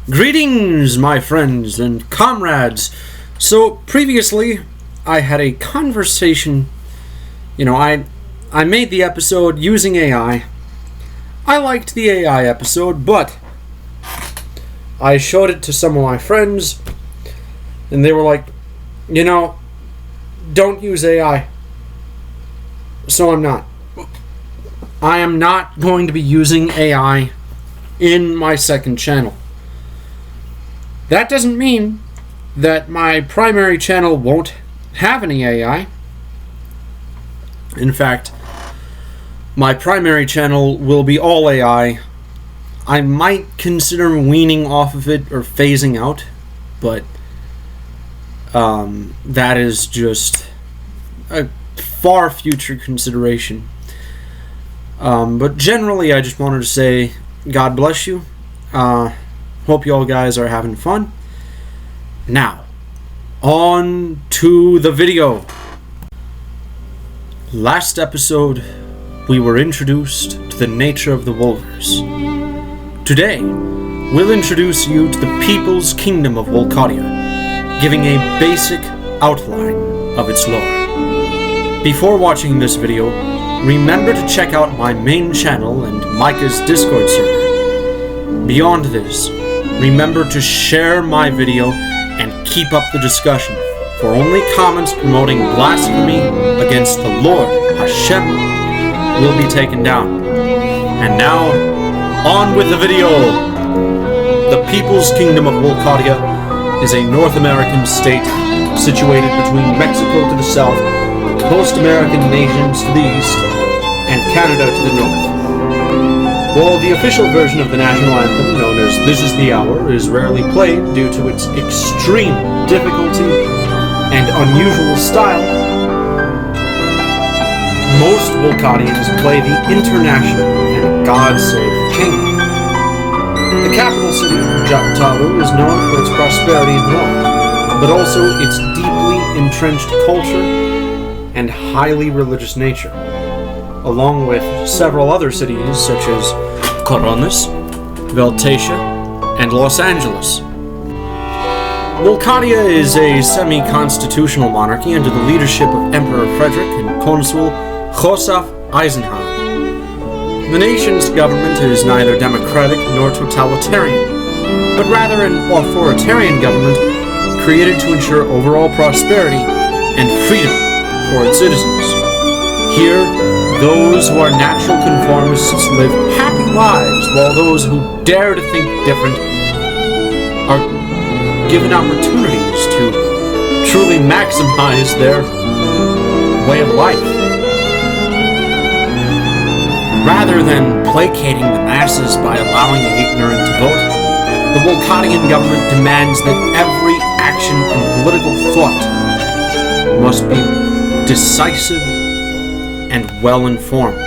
Greetings, my friends and comrades. So, previously, I had a conversation. I made the episode using AI. I liked the AI episode, but I showed it to some of my friends, and they were like, don't use AI. So I'm not. I am not going to be using AI in my second channel. That doesn't mean that my primary channel won't have any AI. In fact, my primary channel will be all AI. I might consider weaning off of it or phasing out, but that is just a far future consideration. But generally, I just wanted to say, God bless you. Hope you all guys are having fun. Now, on to the video. Last episode, we were introduced to the nature of the Wolvers. Today, we'll introduce you to the People's Kingdom of Wolcottia, giving a basic outline of its lore. Before watching this video, remember to check out my main channel and Micah's Discord server. Beyond this, remember to share my video and keep up the discussion, for only comments promoting blasphemy against the Lord, Hashem, will be taken down. And now, on with the video! The People's Kingdom of Wolcottia is a North American state situated between Mexico to the south, post-American nations to the east, and Canada to the north. While the official version of the national anthem, known as This Is the Hour, is rarely played due to its extreme difficulty and unusual style, most Wolcottians play the International and God Save the King. The capital city, Wolcottia, is known for its prosperity and wealth, but also its deeply entrenched culture and highly religious nature, along with several other cities such as Coronas, Wolcottia, and Los Angeles. Wolcottia is a semi-constitutional monarchy under the leadership of Emperor Frederick and Consul Joseph Eisenhower. The nation's government is neither democratic nor totalitarian, but rather an authoritarian government created to ensure overall prosperity and freedom for its citizens. Here, those who are natural conformists live happy lives, while those who dare to think different are given opportunities to truly maximize their way of life. Rather than placating the masses by allowing the ignorant to vote, the Wolcottian government demands that every action and political thought must be decisive and well-informed.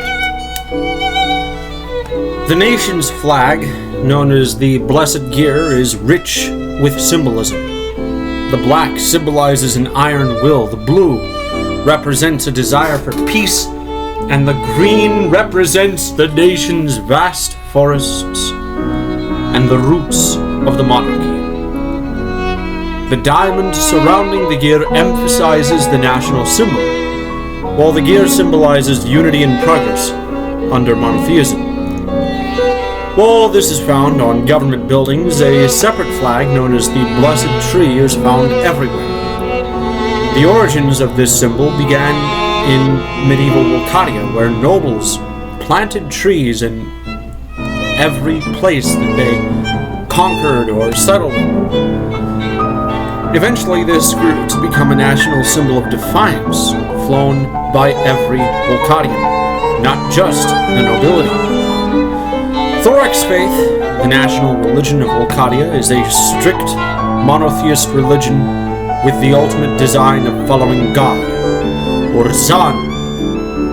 The nation's flag, known as the Blessed Gear, is rich with symbolism. The black symbolizes an iron will, the blue represents a desire for peace, and the green represents the nation's vast forests and the roots of the monarchy. The diamond surrounding the gear emphasizes the national symbol, while the gear symbolizes unity and progress under monotheism. While this is found on government buildings, a separate flag known as the Blessed Tree is found everywhere. The origins of this symbol began in medieval Wolcottia, where nobles planted trees in every place that they conquered or settled in. Eventually, this grew to become a national symbol of defiance, flown by every Wolcottian, not just the nobility. Thorax faith, the national religion of Wolcottia, is a strict monotheist religion with the ultimate design of following God, or Zan,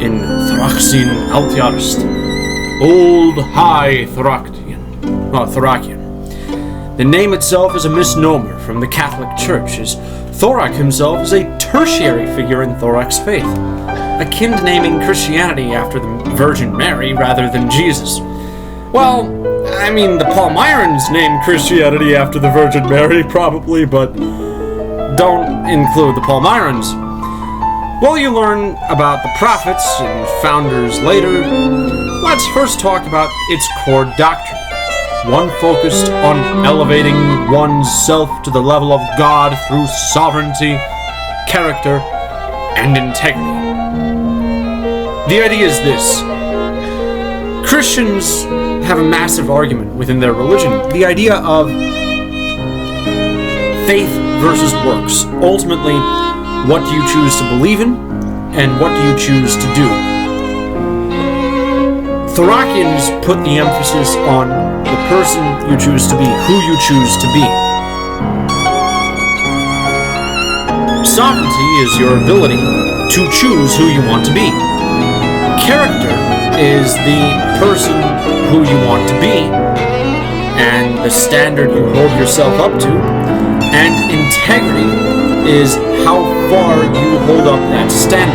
in Thracian Altiarist, Old High Thracian. The name itself is a misnomer from the Catholic Church, as Thorak himself is a tertiary figure in Thorax faith, akin to naming Christianity after the Virgin Mary rather than Jesus. Well, I mean, the Palmyrans named Christianity after the Virgin Mary, probably, but don't include the Palmyrans. While you learn about the prophets and founders later, let's first talk about its core doctrine, one focused on elevating one's self to the level of God through sovereignty, character, and integrity. The idea is this. Christians have a massive argument within their religion, the idea of faith versus works. Ultimately, what do you choose to believe in, and what do you choose to do? Thracians put the emphasis on the person you choose to be, who you choose to be. Sovereignty is your ability to choose who you want to be. Character is the person who you want to be, and the standard you hold yourself up to, and integrity is how far you hold up that standard.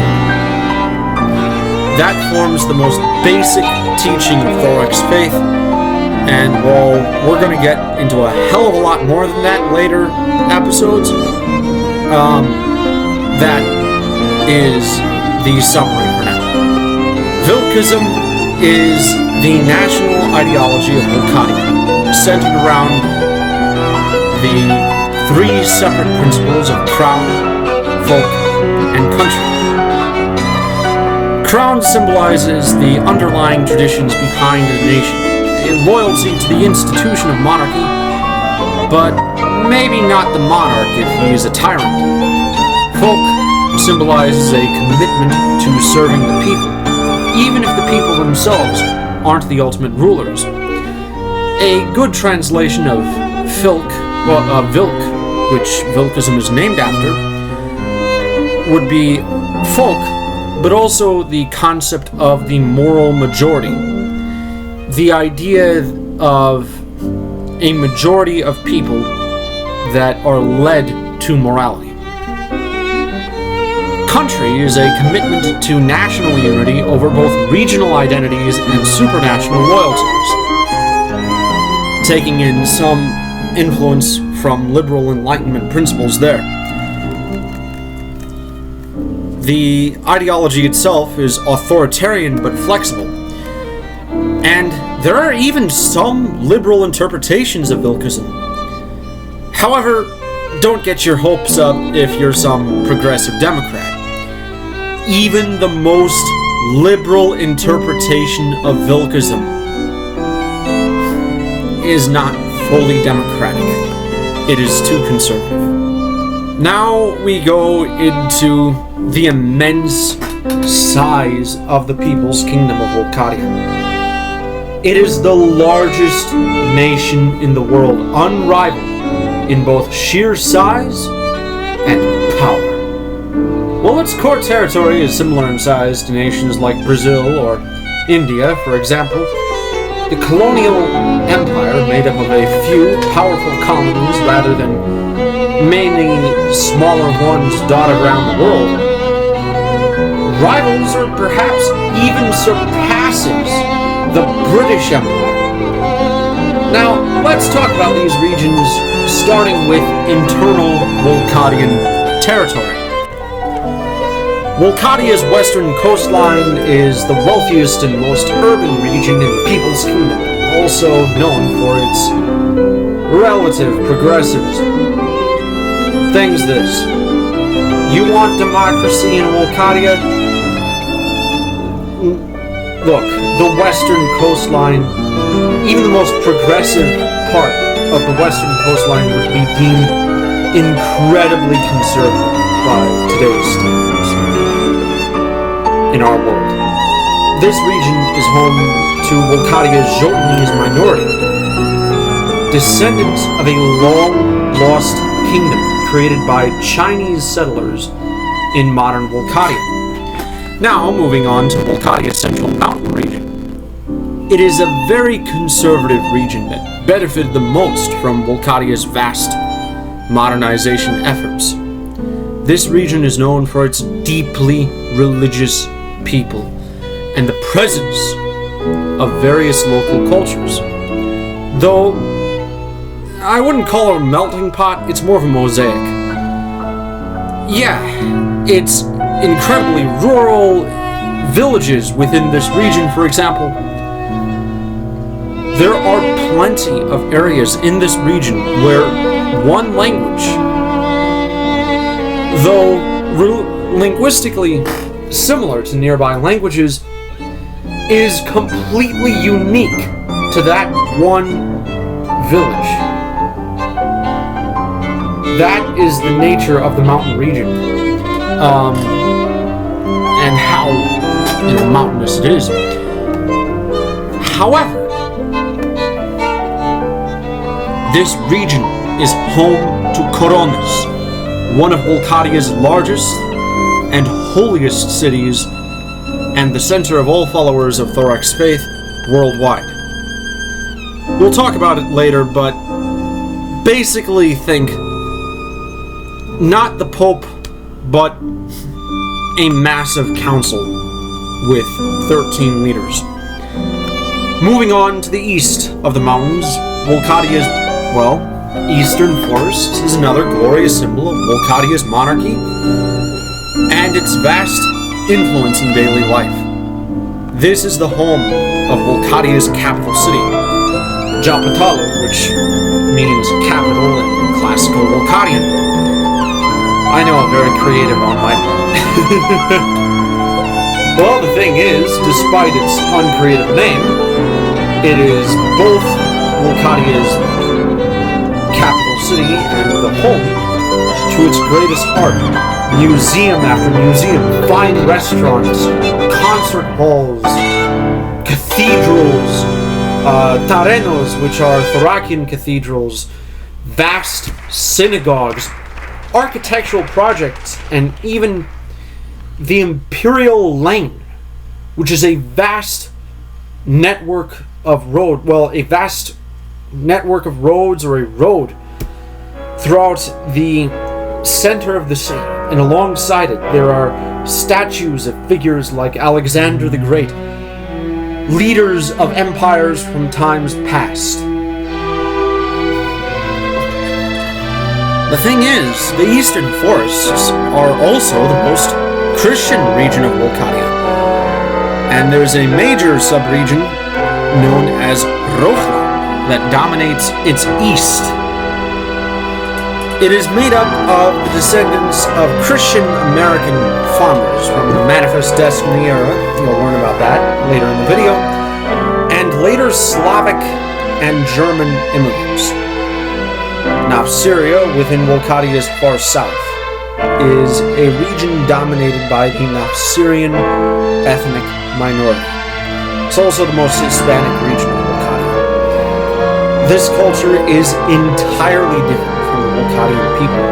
That forms the most basic teaching of Thorax faith, and while we're going to get into a hell of a lot more than that later episodes, that is the summary for now. Vilkism is the national ideology of Wolcottia, centered around the three separate principles of crown, folk, and country. Crown symbolizes the underlying traditions behind a nation, a loyalty to the institution of monarchy, but maybe not the monarch if he is a tyrant. Folk symbolizes a commitment to serving the people, even if the people themselves aren't the ultimate rulers. A good translation of Vilk, which Vilkism is named after, would be folk, but also the concept of the moral majority. The idea of a majority of people that are led to morality. Country is a commitment to national unity over both regional identities and supranational loyalties, taking in some influence from liberal Enlightenment principles there. The ideology itself is authoritarian but flexible, and there are even some liberal interpretations of Vilkism. However, don't get your hopes up if you're some progressive Democrat. Even the most liberal interpretation of Vilkism is not fully democratic. It is too conservative. Now we go into the immense size of the People's Kingdom of Wolcottia. It is the largest nation in the world, unrivaled in both sheer size and power. While its core territory is similar in size to nations like Brazil or India, for example, the colonial empire made up of a few powerful colonies rather than many smaller ones dotted around the world, rivals or perhaps even surpasses the British Empire. Now, let's talk about these regions, starting with internal Wolcottian territory. Wolcottia's western coastline is the wealthiest and most urban region in the People's Kingdom, also known for its relative progressivism. Thing's this: you want democracy in Wolcottia? Look, the western coastline, even the most progressive part of the western coastline would be deemed incredibly conservative by today's standards in our world. This region is home to Wolcottia's Jotnese minority, descendants of a long-lost kingdom created by Chinese settlers in modern Wolcottia. Now, moving on to Wolcottia's Central Mountain region. It is a very conservative region that benefited the most from Wolcottia's vast modernization efforts. This region is known for its deeply religious people and the presence of various local cultures. Though I wouldn't call it a melting pot, it's more of a mosaic. Yeah, it's incredibly rural villages within this region, for example. There are plenty of areas in this region where one language, though linguistically similar to nearby languages, is completely unique to that one village. That is the nature of the mountain region, and how mountainous it is. However, this region is home to Coronas, one of Wolcottia's largest and holiest cities, and the center of all followers of Thorax faith worldwide. We'll talk about it later, but basically think not the Pope, but a massive council with 13 leaders. Moving on to the east of the mountains, Wolcottia's, eastern forests is another glorious symbol of Wolcottia's monarchy and its vast influence in daily life. This is the home of Wolcottia's capital city, Wolcottia, which means capital in classical Wolcottian. I know, I'm very creative on my part. Well, the thing is, despite its uncreative name, it is both Wolcottia's capital city and the home to its greatest art. Museum after museum, fine restaurants, concert halls, cathedrals, tarenos, which are Thracian cathedrals, vast synagogues, architectural projects, and even the Imperial Lane, which is a vast network of roads or a road throughout the center of the city. And alongside it, there are statues of figures like Alexander the Great, leaders of empires from times past. The thing is, the eastern forests are also the most Christian region of Wolcottia, and there's a major subregion known as Rochla that dominates its east. It is made up of the descendants of Christian American farmers from the Manifest Destiny era, you'll learn about that later in the video, and later Slavic and German immigrants. Now, Syria, within Wolcottia's far south, is a region dominated by the Nafsyrian ethnic minority. It's also the most Hispanic region of Wolcottia. This culture is entirely different from the Wolcottian people,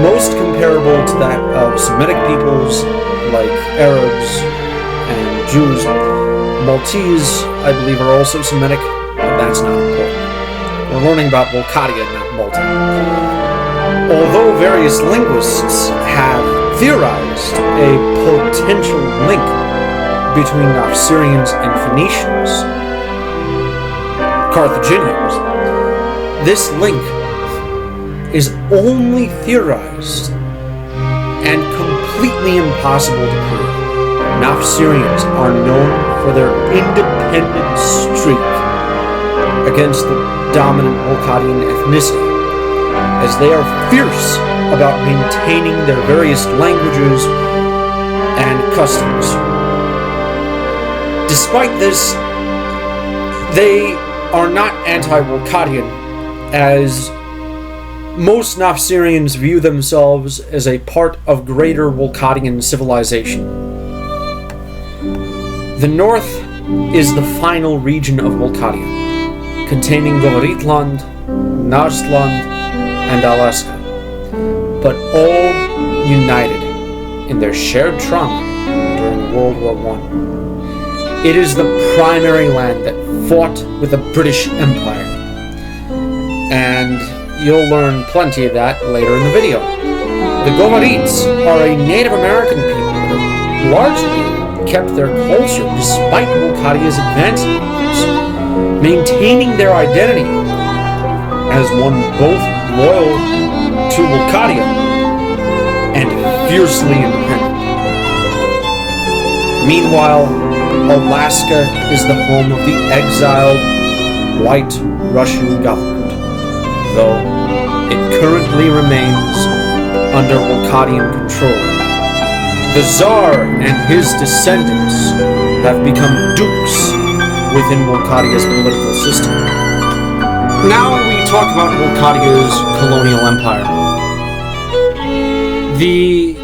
most comparable to that of Semitic peoples like Arabs and Jews. Maltese, I believe, are also Semitic, but that's not important. We're learning about Wolcottia, not Malta. Although various linguists have theorized a potential link between Nafsyrians and Phoenicians, Carthaginians, this link is only theorized and completely impossible to prove. Nafsyrians are known for their independent streak against the dominant Wolcottian ethnicity, as they are fierce about maintaining their various languages and customs. Despite this, they are not anti-Wolcottian, as most Nafsyrians view themselves as a part of greater Wolcottian civilization. The north is the final region of Wolcottia, containing Govoritland, Narsland, and Alaska, but all united in their shared trauma during World War I. It is the primary land that fought with the British Empire, and you'll learn plenty of that later in the video. The Govorits are a Native American people that have largely kept their culture despite Wolcottia's advancements. maintaining their identity as one both loyal to Wolcottia and fiercely independent. Meanwhile, Alaska is the home of the exiled white Russian government, though it currently remains under Wolcottian control. The Tsar and his descendants have become dukes within Wolcottia's political system. Now we talk about Wolcottia's colonial empire. The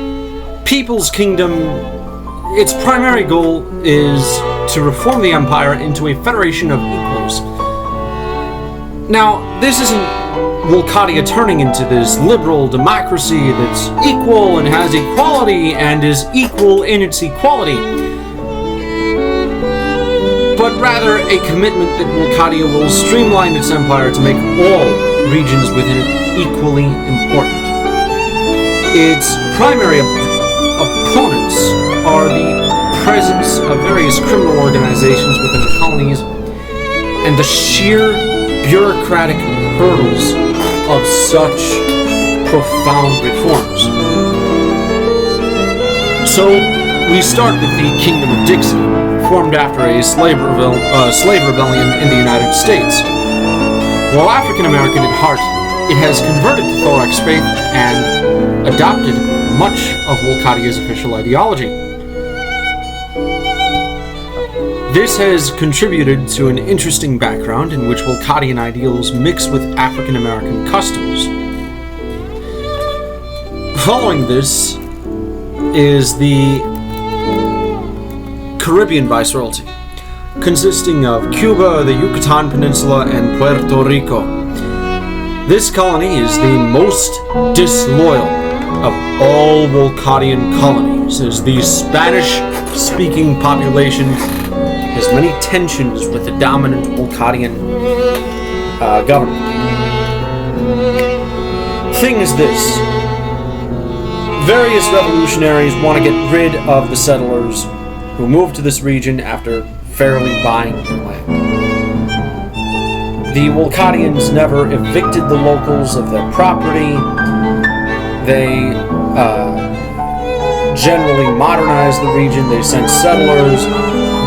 People's Kingdom, its primary goal is to reform the empire into a federation of equals. Now, this isn't Wolcottia turning into this liberal democracy that's equal and has equality and is equal in its equality, but rather a commitment that Wolcottia will streamline its empire to make all regions within it equally important. Its primary opponents are the presence of various criminal organizations within the colonies and the sheer bureaucratic hurdles of such profound reforms. So, we start with the Kingdom of Dixie, formed after a slave rebellion in the United States. While African American at heart, it has converted to Thorax faith and adopted much of Wolcottia's official ideology. This has contributed to an interesting background in which Wolcottian ideals mix with African American customs. Following this is the Caribbean Viceroyalty, consisting of Cuba, the Yucatan Peninsula, and Puerto Rico. This colony is the most disloyal of all Wolcottian colonies, as the Spanish-speaking population has many tensions with the dominant Wolcottian government. Thing is this: various revolutionaries want to get rid of the settlers who moved to this region after fairly buying their land. The Wolcottians never evicted the locals of their property. They generally modernized the region. They sent settlers,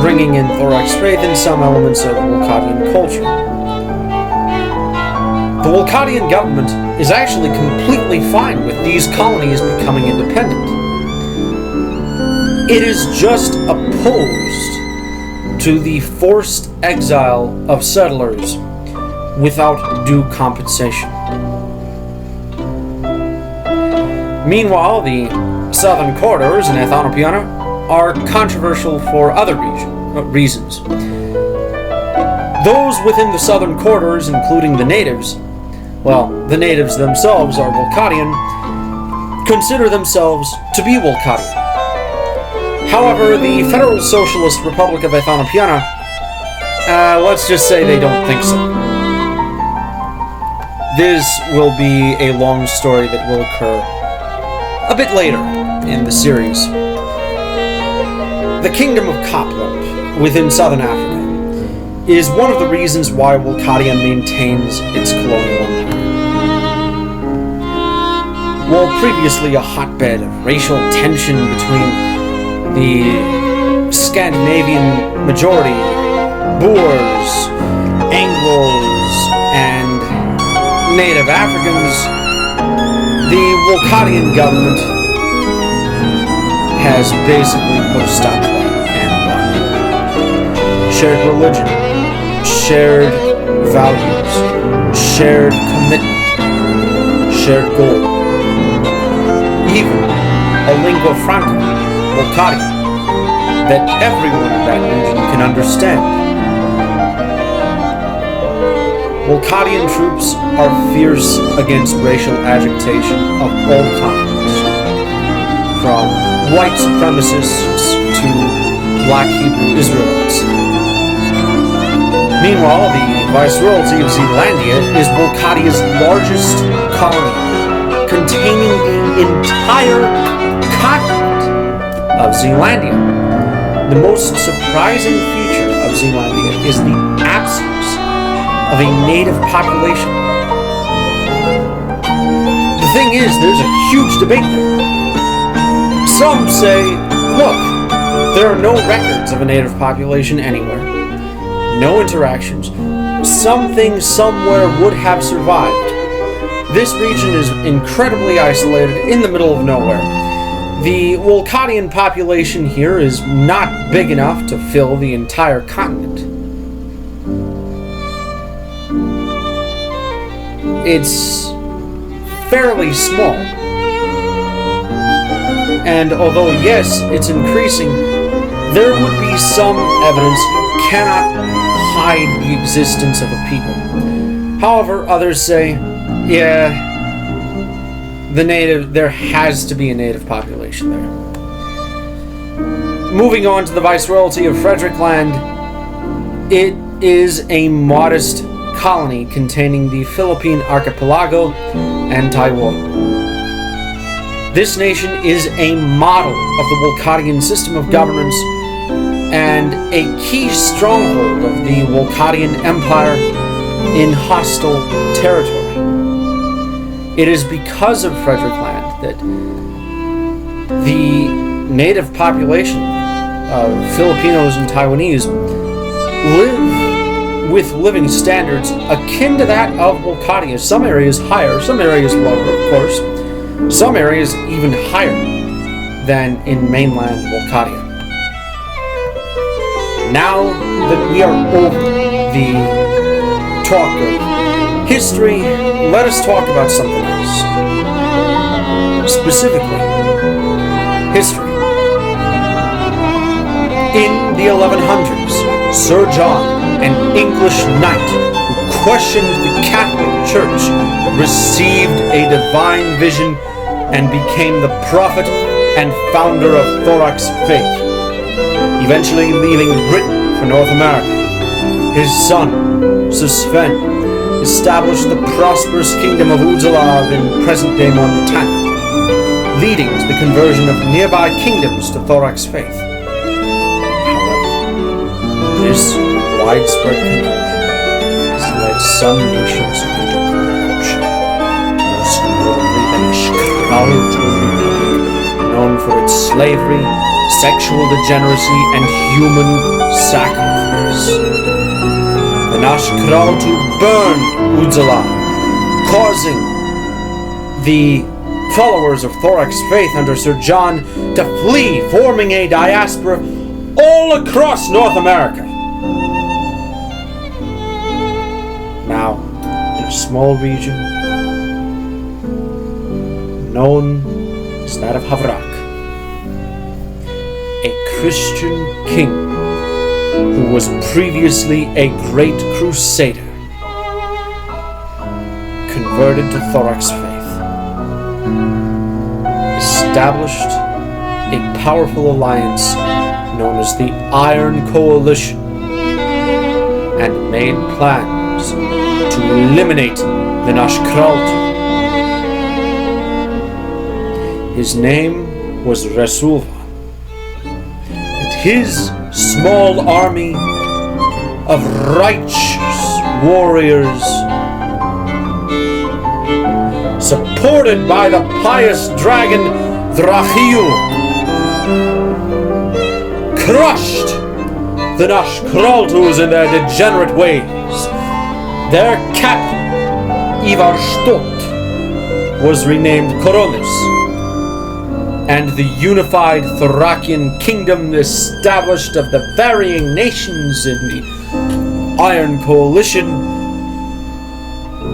bringing in Thorax faith and some elements of Wolcottian culture. The Wolcottian government is actually completely fine with these colonies becoming independent. It is just opposed to the forced exile of settlers without due compensation. Meanwhile, the southern corridors in Ethiopiana are controversial for other reasons. Those within the southern corridors, including the natives, well, the natives themselves are Wolcottian, consider themselves to be Wolcottian. However, the Federal Socialist Republic of Ethiopiana, let's just say they don't think so. This will be a long story that will occur a bit later in the series. The Kingdom of Copland, within southern Africa, is one of the reasons why Wolcottia maintains its colonial empire. While previously a hotbed of racial tension between the Scandinavian majority, Boers, Anglos, and Native Africans, the Wolcottian government has basically put a stop to that and shared religion, shared values, shared commitment, shared goal, even a lingua franca, Wolcottia, that everyone in that region can understand. Wolcottian troops are fierce against racial agitation of all kinds, from white supremacists to black Hebrew Israelites. Meanwhile, the Viceroyalty of Zealandia is Wolcottia's largest colony, containing the entire continent of Zealandia. The most surprising feature of Zealandia is the absence of a native population. The thing is, there's a huge debate there. Some say, look, there are no records of a native population anywhere, no interactions. Something somewhere would have survived. This region is incredibly isolated in the middle of nowhere. The Wolcottian population here is not big enough to fill the entire continent. It's fairly small. And although, yes, it's increasing, there would be some evidence you cannot hide the existence of a people. However, others say, yeah, there has to be a native population there. Moving on to the Viceroyalty of Frederickland, it is a modest colony containing the Philippine archipelago and Taiwan. This nation is a model of the Wolcottian system of governance and a key stronghold of the Wolcottian Empire in hostile territory. It is because of Frederickland that the native population of Filipinos and Taiwanese live with living standards akin to that of Wolcottia. Some areas higher, some areas lower, of course. Some areas even higher than in mainland Wolcottia. Now that we are over the talk of history, let us talk about something else. Specifically, history. In the 1100s, Sir John, an English knight who questioned the Catholic Church, received a divine vision and became the prophet and founder of Thorax faith, eventually leaving Britain for North America. His son, Sir Sven, established the prosperous kingdom of Udzalav in present-day Montana, leading to the conversion of nearby kingdoms to Thorax faith. However, this widespread conversion has led some nations into corruption, most notably the Wolcottia Republic, known for its slavery, sexual degeneracy, and human sacrifice. The Wolcottia burned Udzalav, causing the followers of Thorax faith under Sir John to flee, forming a diaspora all across North America. Now, in a small region known as that of Havrak, a Christian king who was previously a great crusader, converted to Thorax faith, established a powerful alliance known as the Iron Coalition, and made plans to eliminate the Wolcottia. His name was Resulva, and his small army of righteous warriors, supported by the pious dragon Drachiu, crushed the Wolcottians in their degenerate ways. Their captain, Ivar Stott, was renamed Koronis, and the unified Thracian kingdom established of the varying nations in the Iron Coalition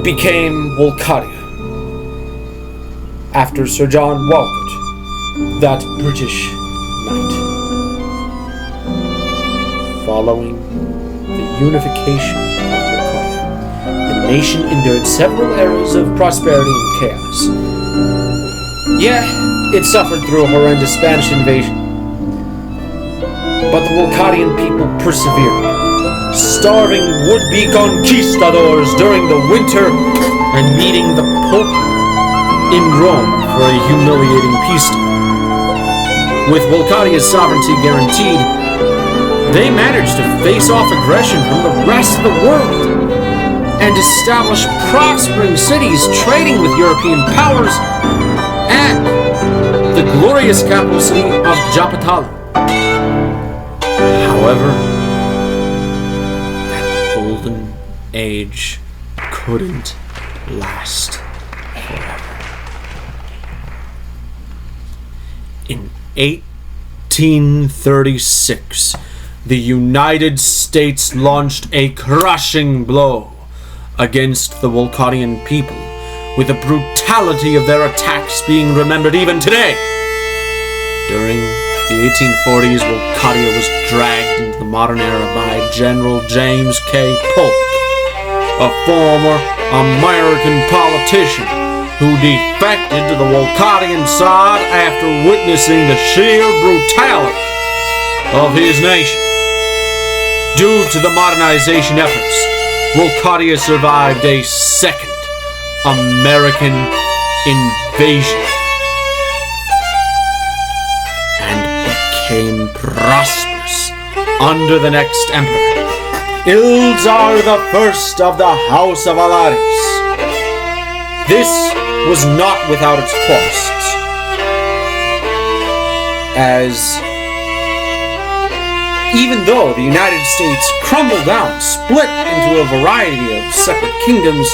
became Wolcottia, after Sir John Wolcott, that British knight. Following the unification of Wolcottia, the nation endured several eras of prosperity and chaos. Yeah, it suffered through a horrendous Spanish invasion, but the Wolcottian people persevered, starving would-be conquistadors during the winter and meeting the Pope in Rome for a humiliating peace deal. With Wolcottia's sovereignty guaranteed, they managed to face off aggression from the rest of the world. and establish prospering cities trading with European powers and the glorious capital city of Japatala. However, that golden age couldn't last forever. In 1836, the United States launched a crushing blow against the Wolcottian people, with the brutality of their attacks being remembered even today. During the 1840s, Wolcottia was dragged into the modern era by General James K. Polk, a former American politician who defected to the Wolcottian side after witnessing the sheer brutality of his nation. Due to the modernization efforts, Wolcottia survived a second American invasion and became prosperous under the next emperor, Ildar I of the House of Alaris. This was not without its costs, as even though the United States crumbled down, split into a variety of separate kingdoms,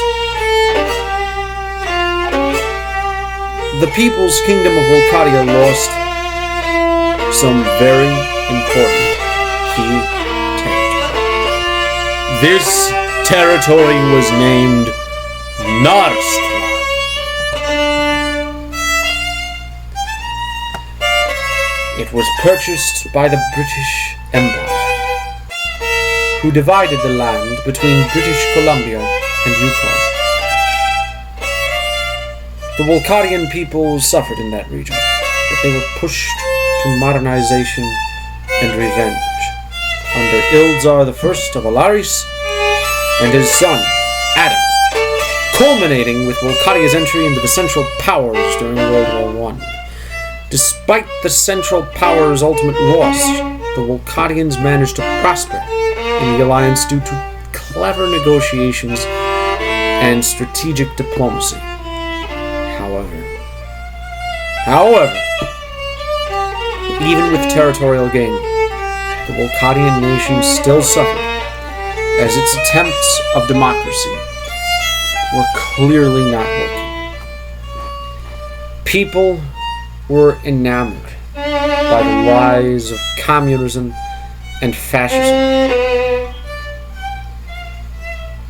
the People's Kingdom of Wolcottia lost some very important key territory. This territory was named Narstran. It was purchased by the British Empire, who divided the land between British Columbia and Yukon. The Wolcottian people suffered in that region, but they were pushed to modernization and revenge under Ildar I of Alaris and his son, Adam, culminating with Wolcottia's entry into the Central Powers during World War I. Despite the Central Powers' ultimate loss, the Wolcottians managed to prosper in the alliance due to clever negotiations and strategic diplomacy. However, even with territorial gain, the Wolcottian nation still suffered, as its attempts of democracy were clearly not working. People were enamored by the rise of communism and fascism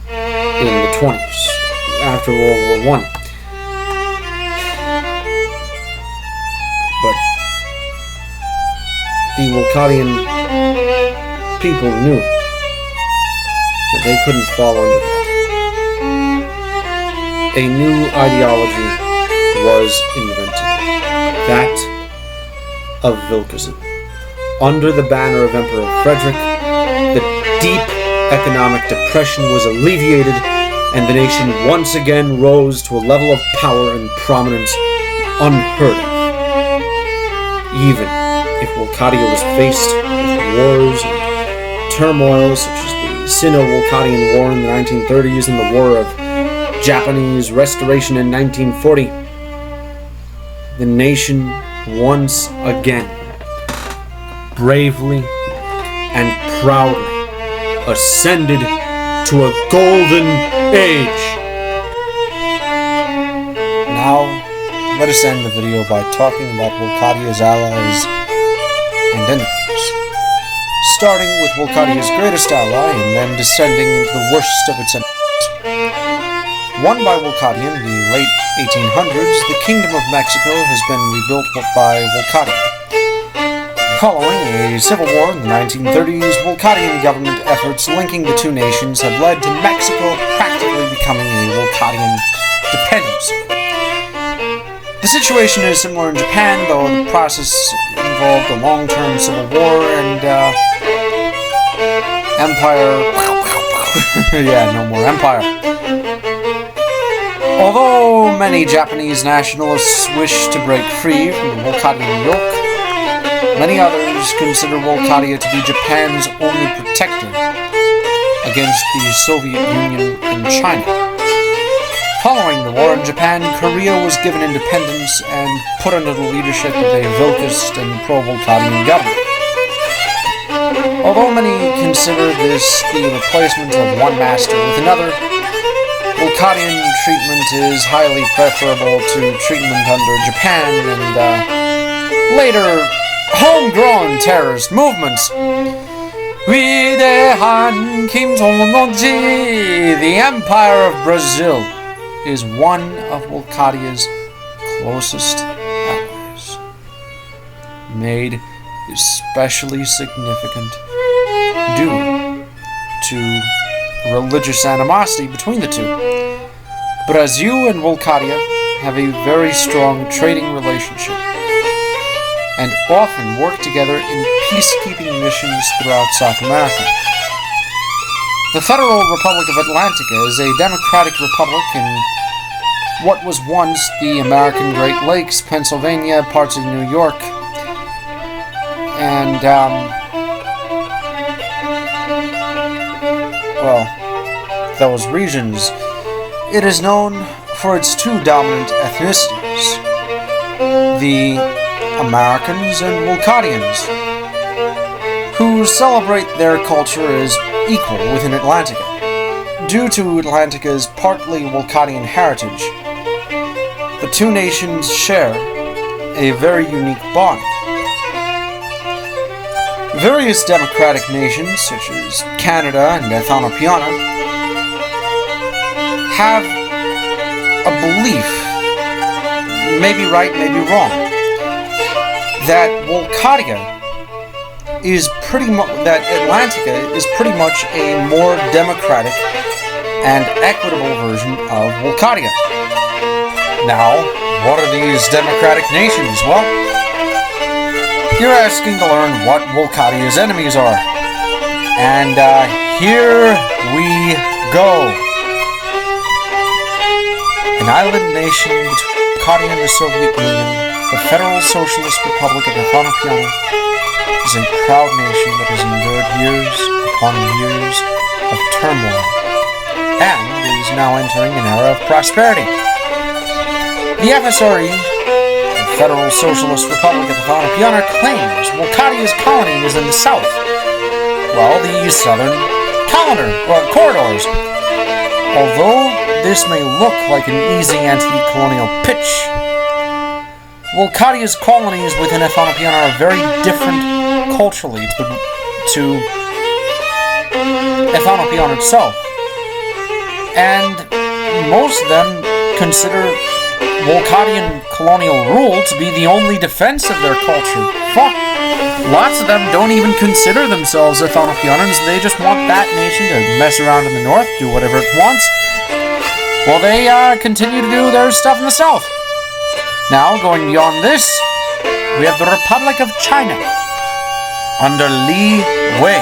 in the 20s, after World War I. But the Wolcottian people knew that they couldn't fall under that. A new ideology was invented, that of Wilkism. Under the banner of Emperor Frederick, the deep economic depression was alleviated, and the nation once again rose to a level of power and prominence unheard of. Even if Wolcottia was faced with wars and turmoil such as the Sino-Wolcottian War in the 1930s and the War of Japanese Restoration in 1940, the nation once again bravely and proudly ascended to a golden age. Now, let us end the video by talking about Wolcottia's allies and enemies, starting with Wolcottia's greatest ally and then descending into the worst of its enemies. Won by Wolcottia in the late 1800s, the Kingdom of Mexico has been rebuilt by Wolcottia. Following a civil war in the 1930s, Wolcottian government efforts linking the two nations have led to Mexico practically becoming a Wolcottian dependency. The situation is similar in Japan, though the process involved a long-term civil war and empire. Yeah, no more empire. Although many Japanese nationalists wish to break free from the Wolcottian yoke, many others consider Wolcottia to be Japan's only protector against the Soviet Union and China. Following the war in Japan, Korea was given independence and put under the leadership of a Vilcust and pro-Wolcottian government. Although many consider this the replacement of one master with another, Wolcottian treatment is highly preferable to treatment under Japan and later homegrown terrorist movements. 위대한 김정은지, the Empire of Brazil, is one of Wolcottia's closest allies, made especially significant due to religious animosity between the two. Brazil and Wolcottia have a very strong trading relationship and often work together in peacekeeping missions throughout South America. The Federal Republic of Atlantica is a democratic republic in what was once the American Great Lakes, Pennsylvania, parts of New York, and, those regions. It is known for its two dominant ethnicities, the Americans and Wolcottians, who celebrate their culture as equal within Atlantica. Due to Atlantica's partly Wolcottian heritage, the two nations share a very unique bond. Various democratic nations, such as Canada and Ethiopia, have a belief, maybe right, maybe wrong, that that Atlantica is pretty much a more democratic and equitable version of Wolcottia. Now, what are these democratic nations? Well, you're asking to learn what Wolcottia's enemies are. And here we go. An island nation between Wolcottia and the Soviet Union, the Federal Socialist Republic of Ethiopia is a proud nation that has endured years upon years of turmoil and is now entering an era of prosperity. The FSRE, the Federal Socialist Republic of Ethiopia, claims Wolcottia's colony is in the south, while the southern corridors. Although this may look like an easy anti-colonial pitch, Wolcottia's colonies within Ethiopia are very different culturally to Ethiopia itself, and most of them consider Wolcottian colonial rule to be the only defense of their culture. Fuck. Lots of them don't even consider themselves Ethiopians. They just want that nation to mess around in the north, do whatever it wants, while they continue to do their stuff in the south. Now, going beyond this, we have the Republic of China under Li Wei,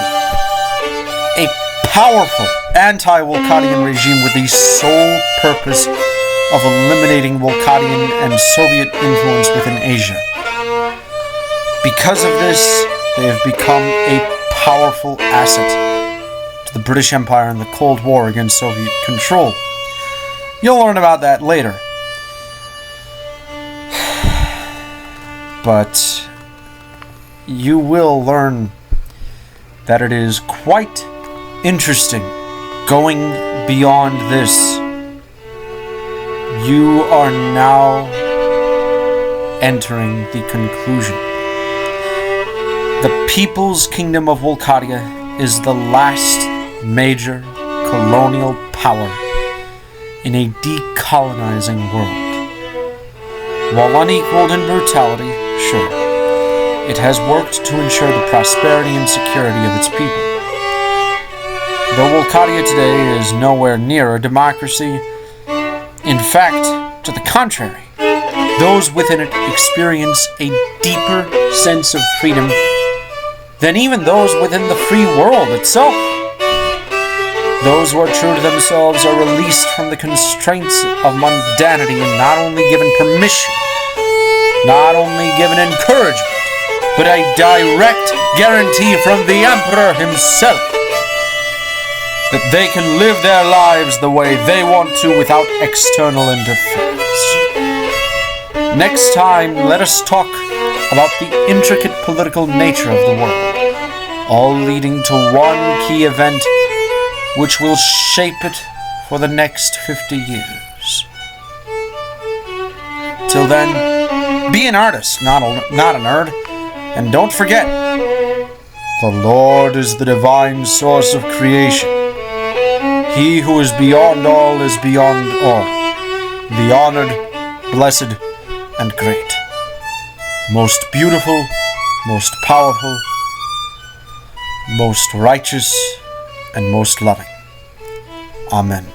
a powerful anti-Wolcottian regime with the sole purpose of eliminating Wolcottian and Soviet influence within Asia. Because of this, they have become a powerful asset to the British Empire in the Cold War against Soviet control. You'll learn about that later. But you will learn that it is quite interesting going beyond this. You are now entering the conclusion. The People's Kingdom of Wolcottia is the last major colonial power in a decolonizing world. While unequaled in brutality, sure, it has worked to ensure the prosperity and security of its people. Though Wolcottia today is nowhere near a democracy, in fact, to the contrary, those within it experience a deeper sense of freedom than even those within the free world itself. Those who are true to themselves are released from the constraints of mundanity and not only given permission, not only given encouragement, but a direct guarantee from the Emperor himself that they can live their lives the way they want to without external interference. Next time, let us talk about the intricate political nature of the world, all leading to one key event which will shape it for the next 50 years. Till then, be an artist, not a nerd, and don't forget, the Lord is the divine source of creation. He who is beyond all is beyond all, the honored, blessed, and great, most beautiful, most powerful, most righteous, and most loving. Amen.